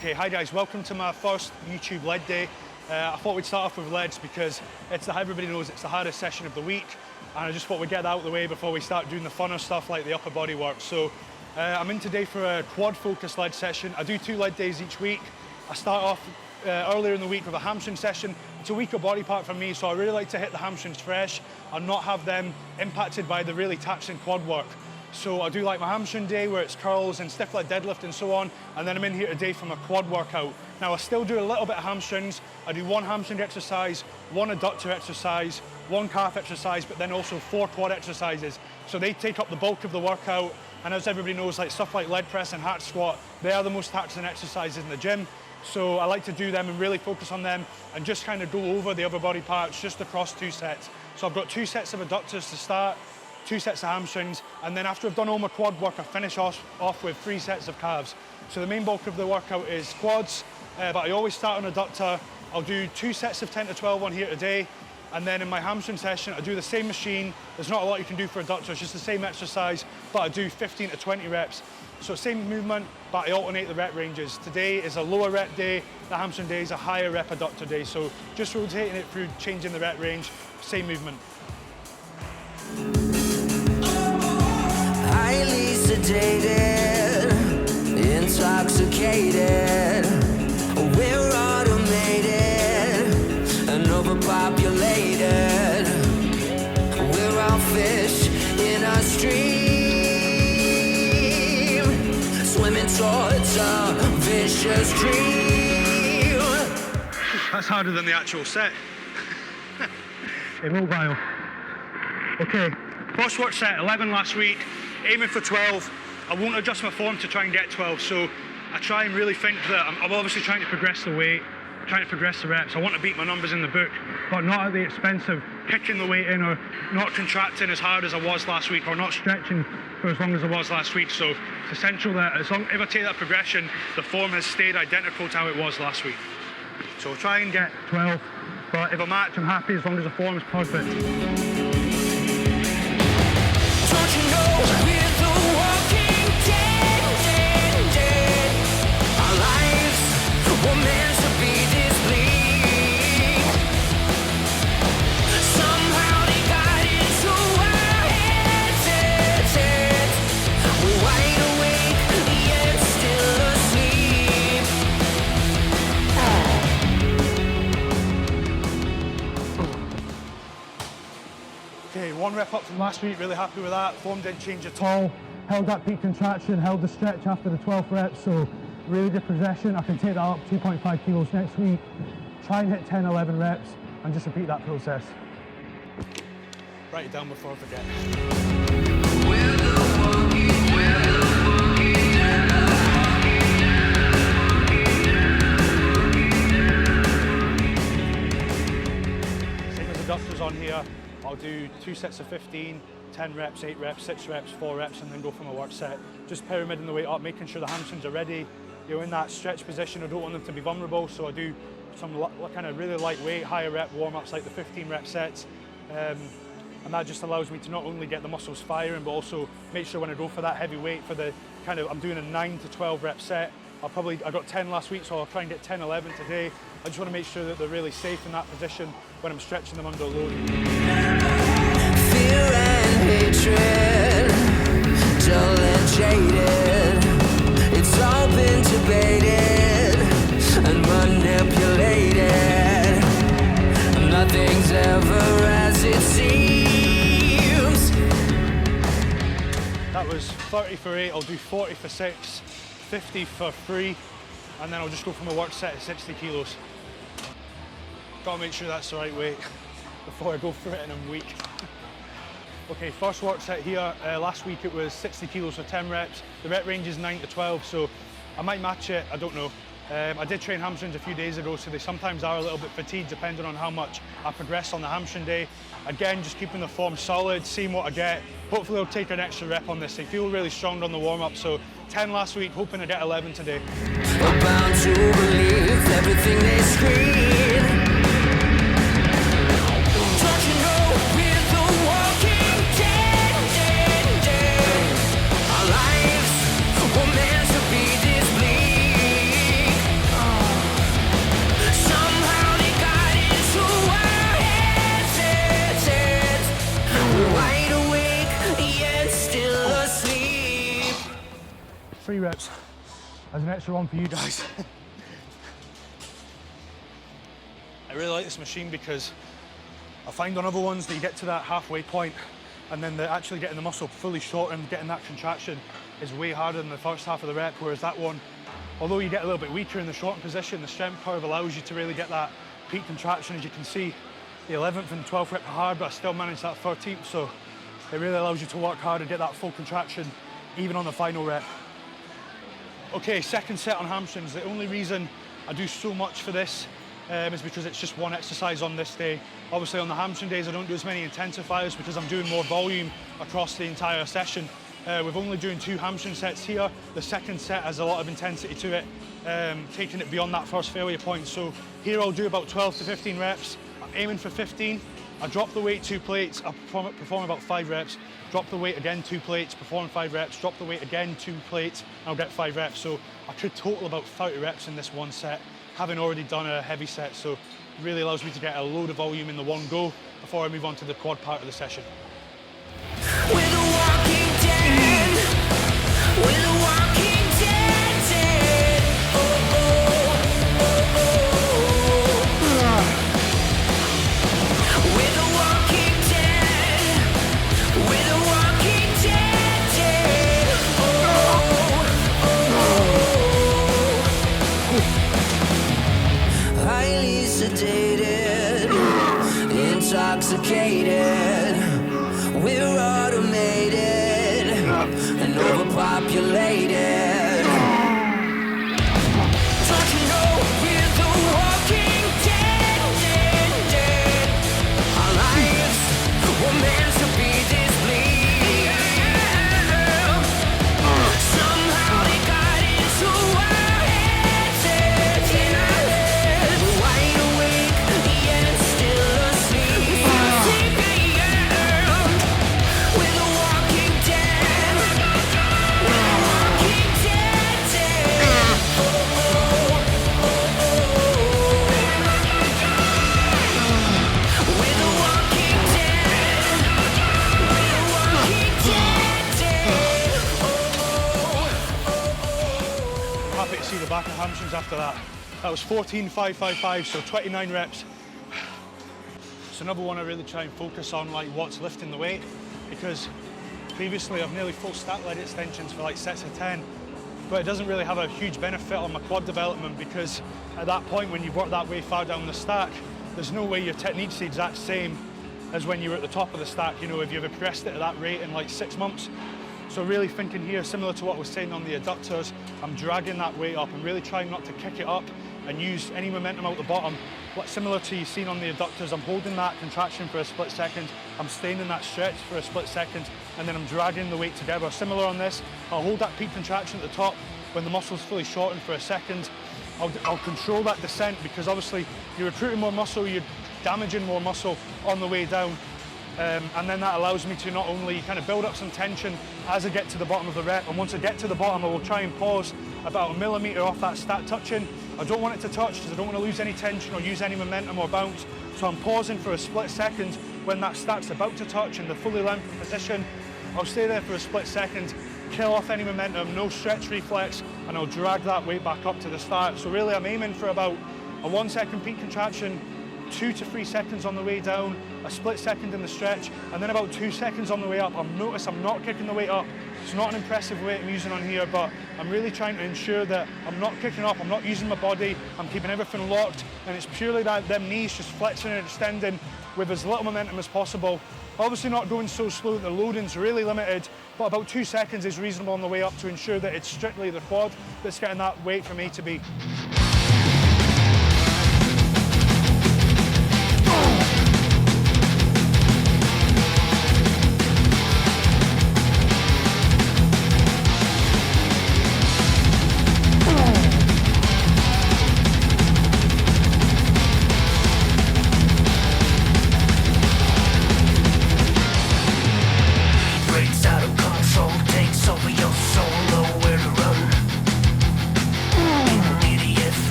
Okay, hi guys, welcome to my first YouTube lead day. I thought we'd start off with leads because everybody knows it's the hardest session of the week, and I just thought we'd get that out of the way before we start doing the funner stuff like the upper body work. So I'm in today for a quad focused lead session. I do 2 lead days each week. I start off earlier in the week with a hamstring session. It's a weaker body part for me, so I really like to hit the hamstrings fresh and not have them impacted by the really taxing quad work. So I do like my hamstring day where it's curls and stiff leg deadlift and so on, and then I'm in here today from a quad workout. Now I still do a little bit of hamstrings. I do 1 hamstring exercise, 1 adductor exercise, 1 calf exercise, but then also 4 quad exercises. So they take up the bulk of the workout, and as everybody knows, like stuff like leg press and hack squat, they are the most taxing exercises in the gym. So I like to do them and really focus on them and just kind of go over the other body parts just across 2 sets. So I've got 2 sets of adductors to start, 2 sets of hamstrings, and then after I've done all my quad work, I finish off with 3 sets of calves. So the main bulk of the workout is quads, but I always start on adductor. I'll do 2 sets of 10 to 12 on here today, and then in my hamstring session, I do the same machine. There's not a lot you can do for adductor, it's just the same exercise, but I do 15 to 20 reps. So same movement, but I alternate the rep ranges. Today is a lower rep day, the hamstring day is a higher rep adductor day. So just rotating it through, changing the rep range, same movement. Highly sedated, intoxicated, we're automated and overpopulated. We're all fish in a stream, swimming towards a vicious dream. That's harder than the actual set. Immobile. Okay, first work set, 11 last week, aiming for 12. I won't adjust my form to try and get 12, so I try and really think that I'm obviously trying to progress the weight, trying to progress the reps. I want to beat my numbers in the book, but not at the expense of kicking the weight in or not contracting as hard as I was last week or not stretching for as long as I was last week. So it's essential that if I take that progression, the form has stayed identical to how it was last week. So I'll try and get 12, but if I match, I'm happy as long as the form is perfect. Don't you know we're the walking dead? Our lives were meant to be this bleak. Somehow they got into our heads. We're wide awake, yet still asleep. Okay, 1 rep up from last week, really happy with that. Form didn't change at all. Held that peak contraction, held the stretch after the 12th rep, so really good progression. I can take that up 2.5 kilos next week. Try and hit 10, 11 reps and just repeat that process. Write it down before I forget. Same as adductors on here. I'll do 2 sets of 15, 10 reps, 8 reps, 6 reps, 4 reps, and then go from a work set. Just pyramiding the weight up, making sure the hamstrings are ready. You're in that stretch position. I don't want them to be vulnerable, so I do some kind of really lightweight, higher rep warm-ups like the 15 rep sets. And that just allows me to not only get the muscles firing, but also make sure when I go for that heavy weight for the I'm doing a 9 to 12 rep set. I got 10 last week, so I'll try and get 10, 11 today. I just want to make sure that they're really safe in that position when I'm stretching them under load. Fear and hatred, dull and jaded. It's all been debated and manipulated. Nothing's ever as it seems. That was 30 for 8. I'll do 40 for 6, 50 for 3, and then I'll just go from a work set at 60 kilos. Gotta make sure that's the right weight before I go for it and I'm weak. Okay, first work set here. Last week it was 60 kilos for 10 reps. The rep range is 9 to 12, so I might match it, I don't know. I did train hamstrings a few days ago, so they sometimes are a little bit fatigued depending on how much I progress on the hamstring day. Again, just keeping the form solid, seeing what I get. Hopefully I'll take an extra rep on this. They feel really strong on the warm-up, so 10 last week, hoping to get 11 today. We're bound to believe everything they scream. Don't you know we're the walking dead? Our lives were meant to be this bleak. 3 reps as an extra one for you guys. I really like this machine because I find on other ones that you get to that halfway point and then actually getting the muscle fully shortened, getting that contraction is way harder than the first half of the rep, whereas that one, although you get a little bit weaker in the shortened position, the strength curve allows you to really get that peak contraction. As you can see, the 11th and 12th rep are hard, but I still managed that 13th, so it really allows you to work hard and get that full contraction, even on the final rep. Okay, second set on hamstrings. The only reason I do so much for this is because it's just one exercise on this day. Obviously on the hamstring days I don't do as many intensifiers because I'm doing more volume across the entire session. We're only doing 2 hamstring sets here. The second set has a lot of intensity to it, taking it beyond that first failure point. So here I'll do about 12 to 15 reps. I'm aiming for 15. I drop the weight 2 plates, I perform about 5 reps, drop the weight again 2 plates, perform 5 reps, drop the weight again 2 plates, and I'll get 5 reps. So I could total about 30 reps in this one set, having already done a heavy set. So it really allows me to get a load of volume in the one go before I move on to the quad part of the session. We're the walking dead. We're the walking dead, dead. Oh, oh, oh, oh. We're the walking dead. We're the walking dead, dead. Oh, oh, oh. Highly sedated, intoxicated. We're automated and overpopulated. Don't you know we're the walking dead, dead, dead? Our lives were meant to be this bleak. Somehow they got into our heads, in our heads. We're wide awake, yet still asleep. We're the walking dead. We're the walking dead, dead. Oh, oh, oh, oh. We're the walking dead. We're the walking dead, dead. Oh, oh, oh. Happy to see the back of hamstrings after that. That was 14,555, so 29 reps. It's another one I really try and focus on, like what's lifting the weight, because previously I've nearly full stack leg extensions for like sets of 10, but it doesn't really have a huge benefit on my quad development because at that point when you've worked that way far down the stack, there's no way your technique's the exact same as when you were at the top of the stack, you know, if you've progressed it at that rate in like 6 months. So really thinking here, similar to what I was saying on the adductors, I'm dragging that weight up and really trying not to kick it up and use any momentum out the bottom. Similar to you've seen on the adductors, I'm holding that contraction for a split second, I'm staying in that stretch for a split second, and then I'm dragging the weight together. Similar on this, I'll hold that peak contraction at the top when the muscle's fully shortened for a second. I'll control that descent because obviously you're recruiting more muscle, you're damaging more muscle on the way down. And then that allows me to not only kind of build up some tension as I get to the bottom of the rep, and once I get to the bottom I will try and pause about 1 millimeter off that stack touching. I don't want it to touch because I don't want to lose any tension or use any momentum or bounce, so I'm pausing for a split second when that stack's about to touch in the fully lengthened position. I'll stay there for a split second, kill off any momentum, no stretch reflex, and I'll drag that weight back up to the start. So really I'm aiming for about a 1 second peak contraction, 2 to 3 seconds on the way down, a split second in the stretch, and then about 2 seconds on the way up. Notice I'm not kicking the weight up. It's not an impressive weight I'm using on here, but I'm really trying to ensure that I'm not kicking up, I'm not using my body, I'm keeping everything locked, and it's purely that them knees just flexing and extending with as little momentum as possible. Obviously not going so slow that the loading's really limited, but about 2 seconds is reasonable on the way up to ensure that it's strictly the quad that's getting that weight from A to B.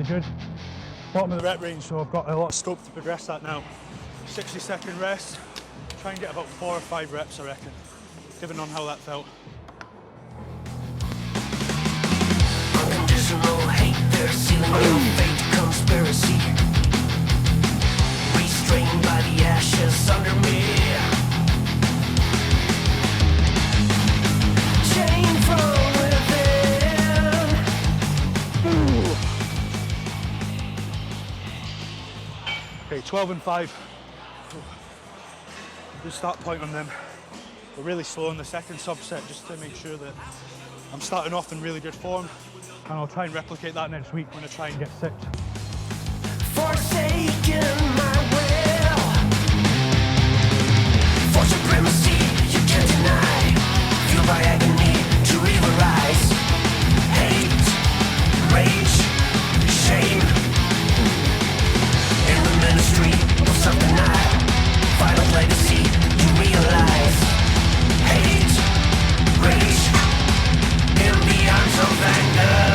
Good. Bottom of the rep range, so I've got a lot of scope to progress that now. 60-second rest, Try and get about 4 or 5 reps, I reckon, depending on how that felt. Unconditional hate, they're sealing your fate. Conspiracy, restrained by the ashes under me. Chained from within. Okay, 12 and 5. Good start point on them. We're really slow in the second subset just to make sure that I'm starting off in really good form. And I'll try and replicate that next week when I try and get sick. Forsaken my will. For supremacy you can't deny. Fueled by agony to evil rise. Hate, rage, shame. In the ministry of self-denial. Final legacy to realize. Hate, rage. In the arms of anger.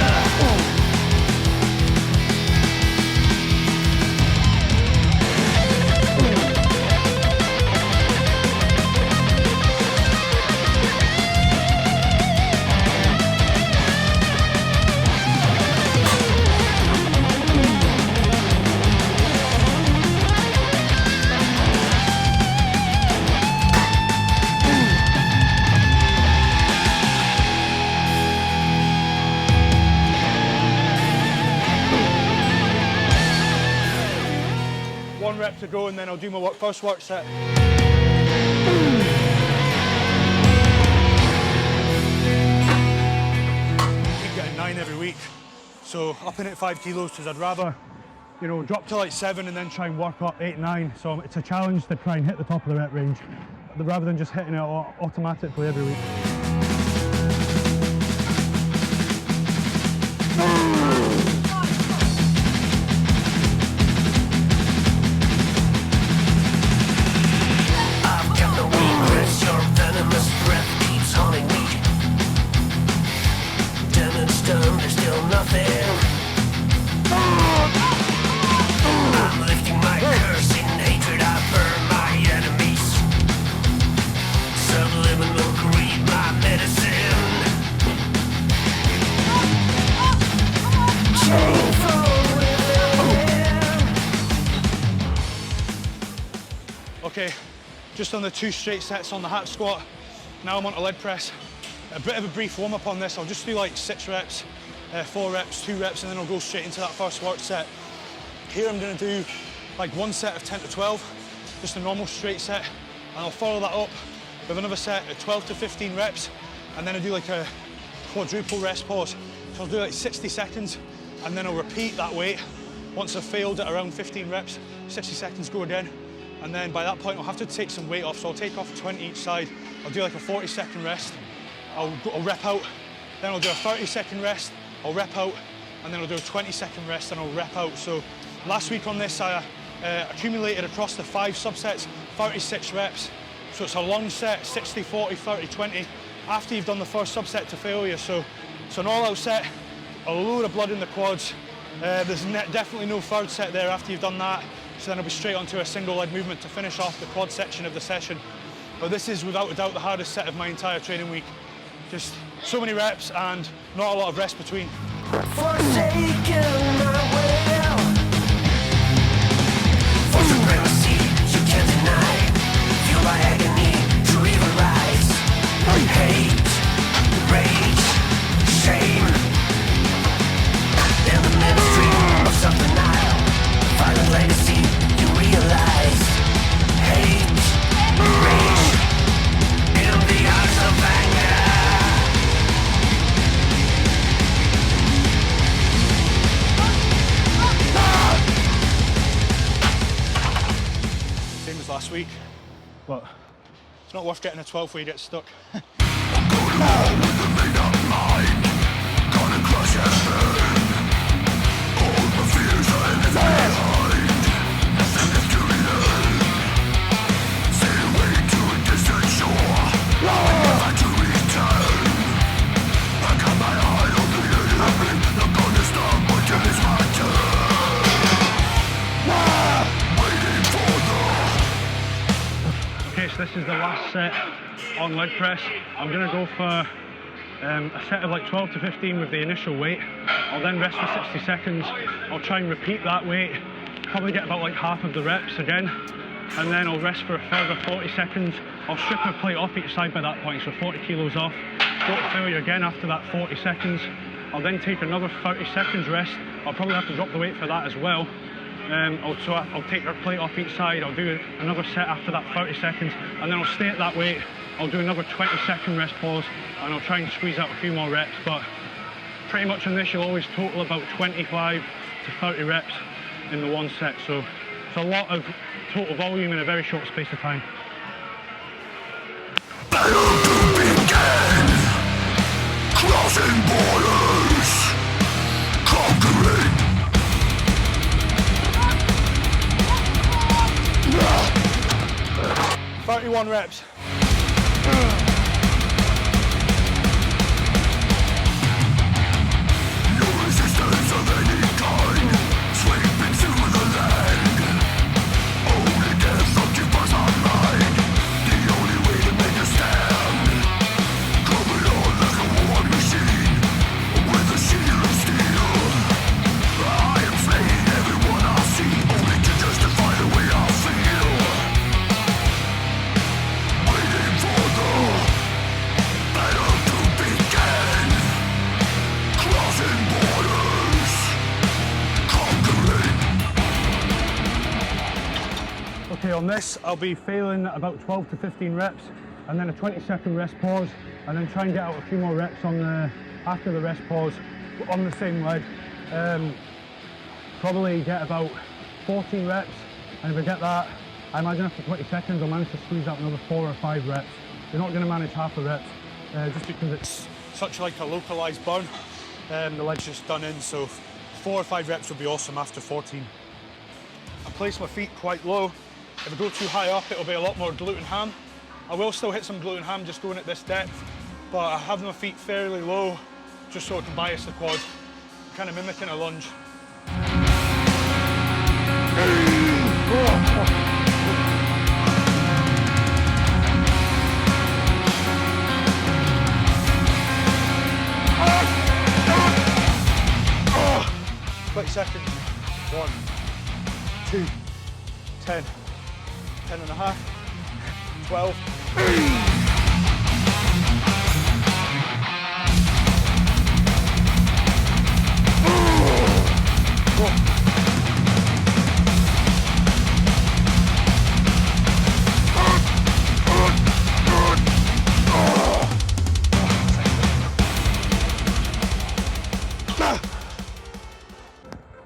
One rep to go and then I'll do my first work set. Keep getting 9 every week. So upping it 5 kilos because I'd rather, you know, drop to like 7 and then try and work up 8, 9. So it's a challenge to try and hit the top of the rep range rather than just hitting it automatically every week. Okay, just on the 2 straight sets on the hack squat. Now I'm on to leg press. A bit of a brief warm up on this. I'll just do like 6 reps, 4 reps, 2 reps, and then I'll go straight into that first work set. Here I'm gonna do like 1 set of 10 to 12, just a normal straight set, and I'll follow that up with another set of 12 to 15 reps, and then I do like a quadruple rest pause. So I'll do like 60 seconds, and then I'll repeat that weight. Once I've failed at around 15 reps, 60 seconds, go again. And then by that point, I'll have to take some weight off. So I'll take off 20 each side. I'll do like a 40-second rest. I'll rep out. Then I'll do a 30-second rest. I'll rep out. And then I'll do a 20-second rest and I'll rep out. So last week on this, I accumulated across the 5 subsets, 36 reps. So it's a long set, 60, 40, 30, 20, after you've done the first subset to failure. So an all-out set, a load of blood in the quads. There's definitely no third set there after you've done that. So then I'll be straight onto a single leg movement to finish off the quad section of the session. But this is without a doubt the hardest set of my entire training week. Just so many reps and not a lot of rest between. Forsaken my will. For supremacy you can't deny. Fueled by agony to evil rise. Hate, rage, shame. In the ministry of self-denial. Violent legacy you realize. Hate, rage. In the eyes of anger. Same as last week, but it's not worth getting a 12 where you get stuck. this is the last set on leg press. I'm going to go for a set of like 12 to 15 with the initial weight. I'll then rest for 60 seconds. I'll try and repeat that weight, probably get about like half of the reps again, and then I'll rest for a further 40 seconds. I'll strip a plate off each side by that point, so 40 kilos off. Go to failure again after that 40 seconds. I'll then take another 30 seconds rest. I'll probably have to drop the weight for that as well. I'll take our plate off each side. I'll do another set after that 30 seconds, and then I'll stay at that weight. I'll do another 20-second rest pause, and I'll try and squeeze out a few more reps. But pretty much on this, you'll always total about 25 to 30 reps in the one set. So it's a lot of total volume in a very short space of time. Battle to begin, crossing borders, conquering. 31 reps. No resistance of any kind, sweeping through the land. Only death occupies our mind, the only way to make a stand. Coming on like a war machine, with a shield of steel. I am slaying everyone I see, only to justify the way I feel. Waiting for the battle to begin, crossing borders, conquering. Okay, on this, I'll be failing about 12 to 15 reps, and then a 20-second rest pause, and then try and get out a few more reps on after the rest pause on the same leg. Probably get about 14 reps, and if I get that, I imagine after 20 seconds I'll manage to squeeze out another 4 or 5 reps. You're not going to manage half the reps, just because it's such like a localized burn. The leg's just done in, so 4 or 5 reps would be awesome after 14. I place my feet quite low. If I go too high up, it'll be a lot more glute and ham. I will still hit some glute and ham just going at this depth, but I have my feet fairly low just so I can bias the quad, kind of mimicking a lunge. Oh, 20 seconds. 1, 2, 10, 10 and a half, 12.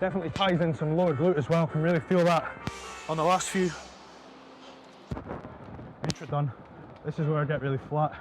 Definitely ties in some lower glute as well. Can really feel that on the last few. Intro done. This is where I get really flat.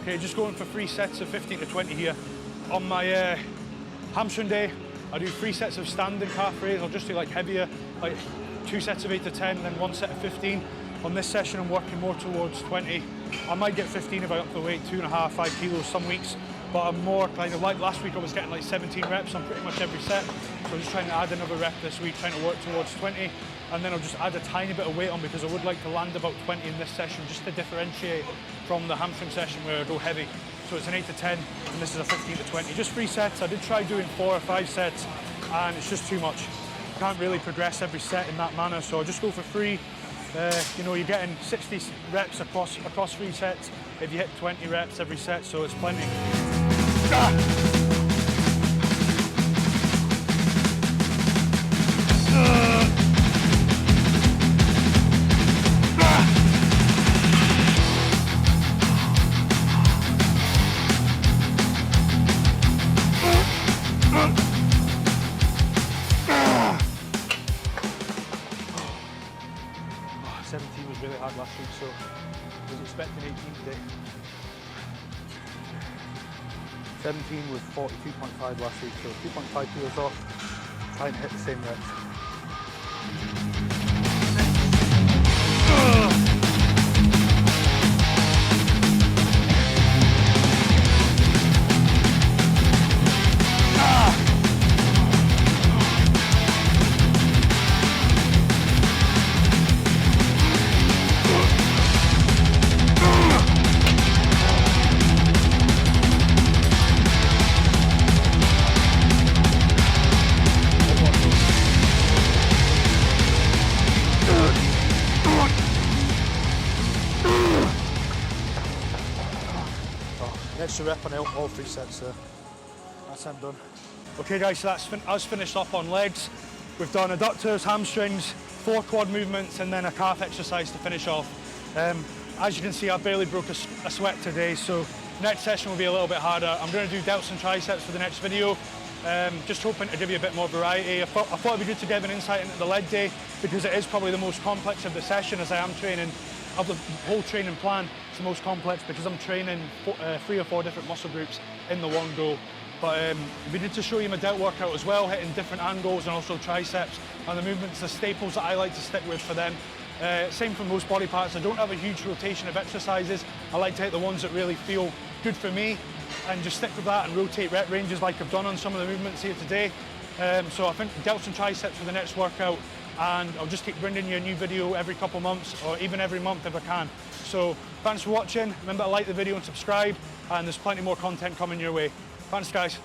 Okay, just going for 3 sets of 15 to 20 here. On my hamstring day, I do 3 sets of standing calf raise. I'll just do like heavier, like 2 sets of 8 to 10, then 1 set of 15. On this session, I'm working more towards 20. I might get 15 if I up the weight, 2.5, 5 kilos some weeks, but I'm more kind of like last week I was getting like 17 reps on pretty much every set. So I'm just trying to add another rep this week, trying to work towards 20. And then I'll just add a tiny bit of weight on because I would like to land about 20 in this session just to differentiate from the hamstring session where I go heavy. So it's an 8 to 10 and this is a 15 to 20. Just 3 sets. I did try doing 4 or 5 sets and it's just too much. Can't really progress every set in that manner, so I'll just go for 3. You know, you're getting 60 reps across 3 sets if you hit 20 reps every set, so it's plenty. was really hard last week, so I was expecting 18 today. 17 was 42.5 last week, so 2.5 kilos off, trying to hit the same reps. Extra rep on all 3 sets there. That's I'm done. Okay guys, so that's us finished up on legs. We've done adductors, hamstrings, 4 quad movements, and then a calf exercise to finish off. As you can see, I barely broke a sweat today, so next session will be a little bit harder. I'm going to do delts and triceps for the next video. Just hoping to give you a bit more variety. I thought it'd be good to give an insight into the leg day, because it is probably the most complex of the session, as I am training. Of the whole training plan, it's the most complex because I'm training 3 or 4 different muscle groups in the one go. But we need to show you my delt workout as well, hitting different angles and also triceps, and the movements, the staples that I like to stick with for them. Same for most body parts. I don't have a huge rotation of exercises. I like to hit the ones that really feel good for me and just stick with that and rotate rep ranges like I've done on some of the movements here today. So I think delts and triceps for the next workout, and I'll just keep bringing you a new video every couple months, or even every month if I can. So thanks for watching. Remember to like the video and subscribe, and there's plenty more content coming your way. Thanks guys.